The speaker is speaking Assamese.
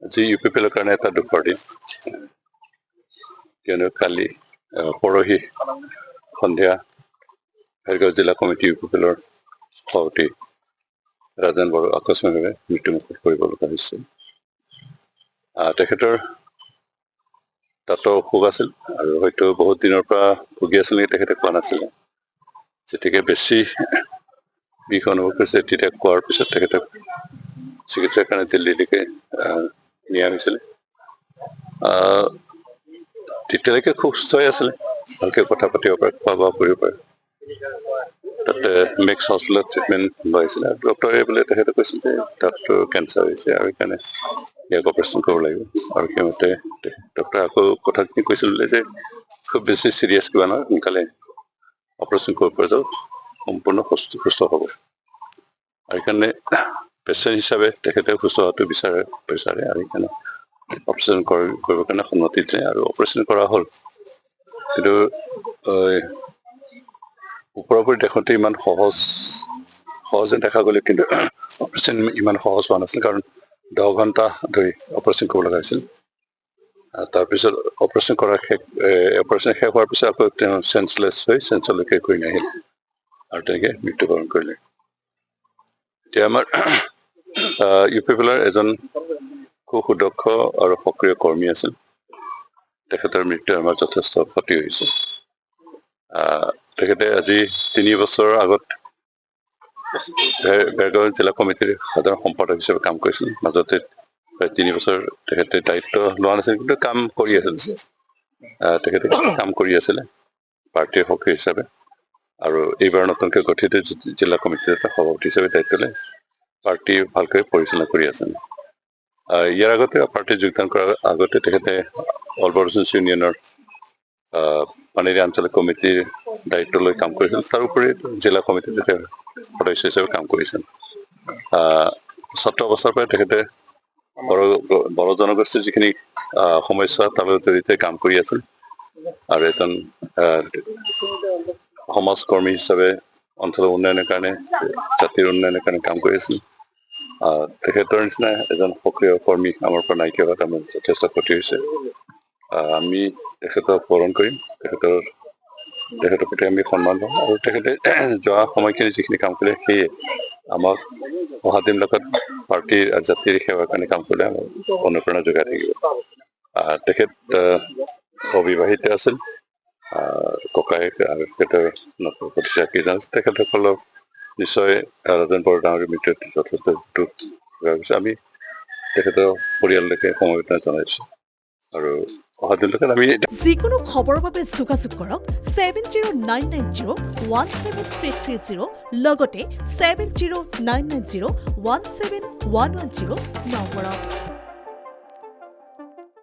আজি UPPLৰ কাৰণে এটা দুখৰ দিন কিয়নো কালি পৰহি সন্ধিয়া হাৰিগাঁও জিলা কমিটি UPPLৰ সভাপতি ৰাজেন বড়ো আকস্মিকভাৱে মৃত্যুমুখত পৰিব লগা হৈছে। তেখেতৰ তাতো অসুখ আছিল আৰু হয়তো বহুত দিনৰ পৰা ভুগি আছিল নেকি তেখেতে কোৱা নাছিলে। যেতিয়াকে বেছি বিষ অনুভৱ কৰিছে তেতিয়া কোৱাৰ পিছত তেখেতক চিকিৎসাৰ কাৰণে দিল্লীলৈকে নিয়া হৈছিলে। তেতিয়ালৈকে খুব সুস্থ হৈ আছিলে, ভালকে কথা পাতিব পাৰে, খোৱা বোৱা কৰিব পাৰে। তাতে মেক্স হস্পিটেলত ট্ৰিটমেণ্ট লৈছিলে। ডক্টৰে বোলে তেখেতে কৈছিল যে তাততো কেঞ্চাৰ হৈছে আৰু সেইকাৰণে ইয়াক অপাৰেশ্যন কৰিব লাগিব। আৰু সেইমতে ডক্টৰে আকৌ কথাখিনি কৈছিল বোলে যে খুব বেছি চিৰিয়াছ কিবা নহয়, সোনকালে অপাৰেশ্যন কৰিব পৰা যাব, সম্পূৰ্ণ সুস্থ হ'ব। আৰু সেইকাৰণে পেচেণ্ট হিচাপে তেখেতে সুস্থ হোৱাটো বিচাৰে আৰু সেইকাৰণে অপাৰেশ্যন কৰিবৰ কাৰণে সন্মতি দিলে আৰু অপাৰেশ্যন কৰা হ'ল। কিন্তু ওপৰা-ওপৰি দেখোঁতে ইমান সহজে দেখা গ'লে, কিন্তু অপাৰেশ্যন ইমান সহজ হোৱা নাছিল, কাৰণ 10 ঘণ্টা ধৰি অপাৰেশ্যন কৰিব লগা হৈছিল। তাৰপিছত অপাৰেশ্যন শেষ হোৱাৰ পিছত আকৌ তেওঁ চেঞ্চলেছ হৈ চেঞ্চলৈকে গৈ নাহিল আৰু তেনেকে মৃত্যুবৰণ কৰিলে। এতিয়া আমাৰ UPPLৰ এজন খুব সুদক্ষ আৰু সক্ৰিয় কৰ্মী আছিল। তেখেতৰ মৃত্যু আমাৰ যথেষ্ট ক্ষতি হৈছে। তেখেতে আজি 3 বছৰৰ আগত বেৰগাঁও জিলা কমিটিৰ সাধাৰণ সম্পাদক হিচাপে কাম কৰিছিল। মাজতে প্ৰায় 3 বছৰ তেখেতে দায়িত্ব লোৱা নাছিল, কিন্তু কাম কৰি আছিল। তেখেতে কাম কৰি আছিলে পাৰ্টীৰ সক্ৰিয় হিচাপে, আৰু এইবাৰ নতুনকৈ গঠিত জিলা কমিটিৰ এটা সভাপতি হিচাপে দায়িত্ব লৈ পাৰ্টী ভালকৈ পৰিচালনা কৰি আছে। ইয়াৰ আগতে পাৰ্টীত যোগদান কৰাৰ আগতে তেখেতে অল বড়ো ইউনিয়নৰ পানেৰী আঞ্চলিক কমিটিৰ দায়িত্ব লৈ কাম কৰিছিল। তাৰোপৰি জিলা কমিটিত সদস্য হিচাপে কাম কৰিছিল। ছাত্ৰ অৱস্থাৰ পৰাই তেখেতে বড়ো জনগোষ্ঠীৰ যিখিনি সমস্যা তাৰ লগত জড়িত কাম কৰি আছিল আৰু এজন সমাজকৰ্মী হিচাপে অঞ্চলৰ উন্নয়নৰ কাৰণে, জাতিৰ উন্নয়নৰ কাৰণে কাম কৰি আছিল। তেখেতৰ নিচিনা এজন সক্ৰিয় কৰ্মী আমাৰ পৰা নাইকিয়া হোৱাত আমাৰ যথেষ্ট ক্ষতি হৈছে। আমি তেখেতক স্মৰণ কৰিম, তেখেতৰ প্ৰতি আমি সন্মান পাম, আৰু তেখেতে যোৱা সময়খিনি যিখিনি কাম কৰিলে সেয়ে আমাক অহা দিনবিলাকত পাৰ্টীৰ জাতিৰ সেৱাৰ কাৰণে কাম কৰিলে আমাক অনুপ্ৰেৰণা যোগাই থাকিব। তেখেত অবিবাহিত আছিল, ককায়েক আৰু তেখেতৰ তেখেতসকলক নিশ্চয় ৰাজেন বড়ো ডাঙৰীয়াৰ মৃত্যুত যথেষ্ট দুখ লগা হৈছে। আমি তেখেতৰ পৰিয়াললৈকে সমবেদনা জনাইছো আৰু অহা দিনলৈকে আমি যিকোনো খবৰৰ বাবে যোগাযোগ কৰক 7099017330 লগতে 7099017110 নম্বৰত।